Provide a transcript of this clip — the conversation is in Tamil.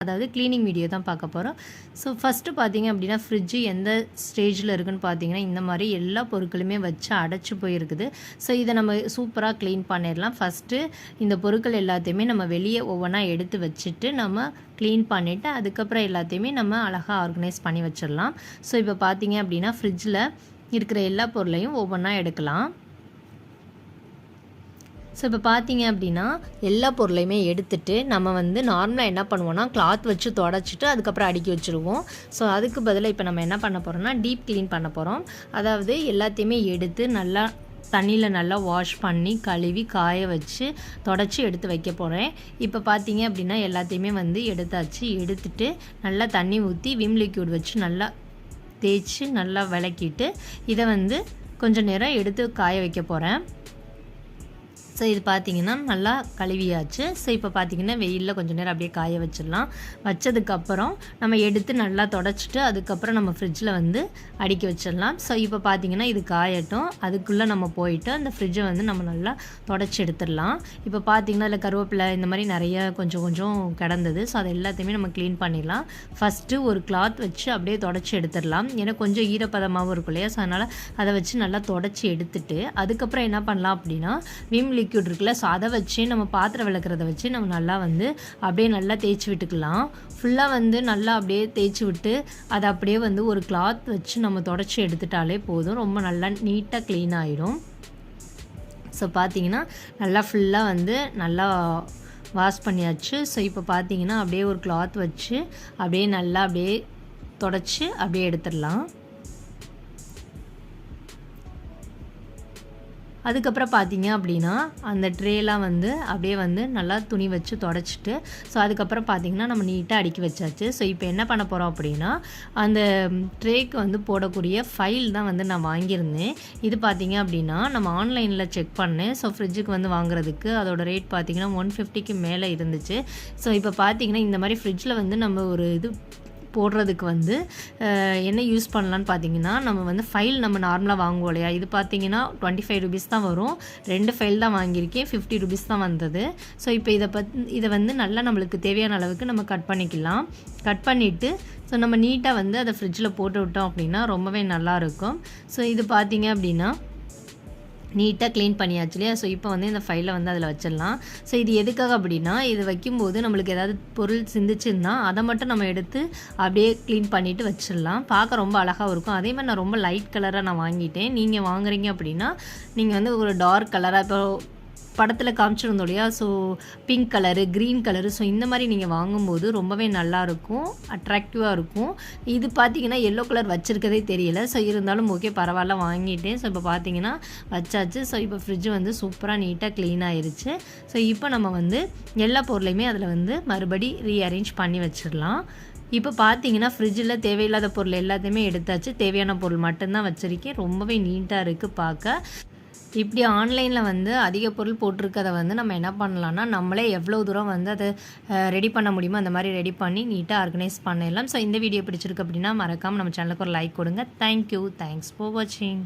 அதாவது க்ளீனிங் வீடியோ தான் பார்க்க போகிறோம். ஸோ ஃபஸ்ட்டு பார்த்தீங்க அப்படின்னா ஃப்ரிட்ஜு எந்த ஸ்டேஜில் இருக்குதுன்னு பார்த்தீங்கன்னா இந்த மாதிரி எல்லா பொருட்களுமே வச்சு அடைச்சி போயிருக்குது. ஸோ இதை நம்ம சூப்பராக க்ளீன் பண்ணிடலாம். ஃபஸ்ட்டு இந்த பொருட்கள் எல்லாத்தையுமே நம்ம வெளியே ஒவ்வொன்றா எடுத்து வச்சுட்டு நம்ம க்ளீன் பண்ணிவிட்டு அதுக்கப்புறம் எல்லாத்தையுமே நம்ம அழகாக ஆர்கனைஸ் பண்ணி வச்சிடலாம். ஸோ இப்போ பார்த்தீங்க அப்படின்னா ஃப்ரிட்ஜில் இருக்கிற எல்லா பொருளையும் ஒவ்வொன்றா எடுக்கலாம். ஸோ இப்போ பார்த்தீங்க அப்படின்னா எல்லா பொருளையுமே எடுத்துகிட்டு நம்ம நார்மலாக என்ன பண்ணுவோம்னா கிளாத் வச்சு தொடச்சிட்டு அதுக்கப்புறம் அடுக்கி வச்சுருவோம். ஸோ அதுக்கு பதிலாக இப்போ நம்ம என்ன பண்ண போகிறோம்னா டீப் க்ளீன் பண்ண போகிறோம். அதாவது எல்லாத்தையுமே எடுத்து நல்லா தண்ணியில் நல்லா வாஷ் பண்ணி கழுவி காய வச்சு தொடச்சி எடுத்து வைக்க போகிறேன். இப்போ பார்த்தீங்க அப்படின்னா எல்லாத்தையுமே எடுத்தாச்சு. எடுத்துட்டு நல்லா தண்ணி ஊற்றி விம் லிக்யூட் வச்சு நல்லா தேய்ச்சி நல்லா விளக்கிட்டு இதை கொஞ்சம் நேரம் எடுத்து காய வைக்க போகிறேன். ஸோ இது பார்த்திங்கன்னா நல்லா கழுவியாச்சு. ஸோ இப்போ பார்த்திங்கன்னா வெயிலில் கொஞ்சம் நேரம் அப்படியே காய வச்சிடலாம். வச்சதுக்கப்புறம் நம்ம எடுத்து நல்லா தொடச்சிட்டு அதுக்கப்புறம் நம்ம ஃப்ரிட்ஜில் அடுக்கி வச்சிடலாம். ஸோ இப்போ பார்த்திங்கன்னா இது காயட்டும். அதுக்குள்ளே நம்ம போயிட்டு அந்த ஃப்ரிட்ஜை நம்ம நல்லா தொடச்சி எடுத்துடலாம். இப்போ பார்த்திங்கன்னா அதில் கருவேப்பிலை இந்த மாதிரி நிறைய கொஞ்சம் கொஞ்சம் கிடந்தது. ஸோ அது எல்லாத்தையுமே நம்ம க்ளீன் பண்ணிடலாம். ஃபஸ்ட்டு ஒரு கிளாத் வச்சு அப்படியே தொடச்சி எடுத்துடலாம். ஏன்னா கொஞ்சம் ஈரப்பதமாகவும் இருக்கும் இல்லையா? ஸோ அதனால் அதை வச்சு நல்லா தொடச்சி எடுத்துட்டு அதுக்கப்புறம் என்ன பண்ணலாம் அப்படின்னா விம் லிக்யூட் இருக்குல்ல, ஸோ அதை வச்சு நம்ம பாத்திரம் விளக்குறத வச்சு நம்ம நல்லா அப்படியே நல்லா தேய்ச்சி விட்டுக்கலாம். ஃபுல்லாக நல்லா அப்படியே தேய்ச்சி விட்டு அதை அப்படியே ஒரு கிளாத் வச்சு நம்ம தொடச்சி எடுத்துட்டாலே போதும். ரொம்ப நல்லா நீட்டாக க்ளீன் ஆகிடும். ஸோ பார்த்தீங்கன்னா நல்லா ஃபுல்லாக நல்லா வாஷ் பண்ணியாச்சு. ஸோ இப்போ பார்த்தீங்கன்னா அப்படியே ஒரு கிளாத் வச்சு அப்படியே நல்லா அப்படியே தொடச்சி அப்படியே எடுத்துடலாம். அதுக்கப்புறம் பார்த்தீங்க அப்படின்னா அந்த ட்ரேலாம் அப்படியே நல்லா துணி வச்சு தொடச்சிட்டு ஸோ அதுக்கப்புறம் பார்த்திங்கன்னா நம்ம நீட்டாக அடுக்கி வச்சாச்சு. ஸோ இப்போ என்ன பண்ண போகிறோம் அப்படின்னா அந்த ட்ரேக்கு போடக்கூடிய ஃபைல் தான் நான் வாங்கியிருந்தேன். இது பார்த்திங்க அப்படின்னா நம்ம ஆன்லைனில் செக் பண்ணேன். ஸோ ஃப்ரிட்ஜுக்கு வாங்குறதுக்கு அதோட ரேட் பார்த்திங்கன்னா 150க்கு மேலே இருந்துச்சு. ஸோ இப்போ பார்த்திங்கன்னா இந்த மாதிரி ஃப்ரிட்ஜில் நம்ம ஒரு இது போடுறதுக்கு என்ன யூஸ் பண்ணலான்னு பார்த்தீங்கன்னா நம்ம ஃபைல் நம்ம நார்மலாக வாங்குவோம் இல்லையா? இது பார்த்தீங்கன்னா 25 ரூபீஸ் தான் வரும். 2 ஃபைல் தான் வாங்கியிருக்கேன். 50 ரூபீஸ் தான் வந்தது. ஸோ இப்போ இதை நல்லா நம்மளுக்கு தேவையான அளவுக்கு நம்ம கட் பண்ணிக்கலாம். கட் பண்ணிவிட்டு ஸோ நம்ம நீட்டாக அதை ஃப்ரிட்ஜில் போட்டு விட்டோம் அப்படின்னா ரொம்பவே நல்லாயிருக்கும். ஸோ இது பார்த்தீங்க அப்படின்னா நீட்டாக க்ளீன் பண்ணியாச்சு இல்லையா? ஸோ இப்போ இந்த ஃபைலை அதில் வச்சிடலாம். ஸோ இது எதுக்காக அப்படின்னா இது வைக்கும்போது நம்மளுக்கு ஏதாவது பொருள் சிந்திச்சுன்னா அதை மட்டும் நம்ம எடுத்து அப்படியே க்ளீன் பண்ணிவிட்டு வச்சிடலாம். பார்க்க ரொம்ப அழகாகவும் இருக்கும். அதே மாதிரி நான் ரொம்ப லைட் கலராக நான் வாங்கிட்டேன். நீங்கள் வாங்குறீங்க அப்படின்னா நீங்கள் ஒரு டார்க் கலராக இப்போ படத்தில் காமிச்சிருந்தோம் இல்லையா? So pink colour, green colour, so இந்த மாதிரி நீங்கள் வாங்கும்போது ரொம்பவே நல்லாயிருக்கும், அட்ராக்டிவாக இருக்கும். இது பார்த்தீங்கன்னா எல்லோ கலர் வச்சுருக்கதே தெரியல. ஸோ இருந்தாலும் ஓகே பரவாயில்ல வாங்கிட்டேன். ஸோ இப்போ பார்த்தீங்கன்னா வச்சாச்சு. ஸோ இப்போ ஃப்ரிட்ஜு சூப்பராக நீட்டாக க்ளீன் ஆயிடுச்சு. ஸோ இப்போ நம்ம எல்லா பொருளையுமே அதில் மறுபடி ரீஅரேஞ்ச் பண்ணி வச்சிடலாம். இப்போ பார்த்தீங்கன்னா ஃப்ரிட்ஜில் தேவையில்லாத பொருள் எல்லாத்தையுமே எடுத்தாச்சு. தேவையான பொருள் மட்டும்தான் வச்சுருக்கேன். ரொம்பவே நீட்டாக இருக்குது பார்க்க. இப்படி ஆன்லைனில் அதிக பொருள் போட்டிருக்கதை நம்ம என்ன பண்ணலான்னா நம்மளே எவ்வளோ தூரம் அதை ரெடி பண்ண முடியுமோ அந்த மாதிரி ரெடி பண்ணி நீட்டாக ஆர்கனைஸ் பண்ணிடலாம். ஸோ இந்த வீடியோ பிடிச்சிருக்கு அப்படின்னா மறக்காமல் நம்ம சேனலுக்கு ஒரு லைக் கொடுங்க. தேங்க்யூ. தேங்க்ஸ் ஃபார் வாட்சிங்.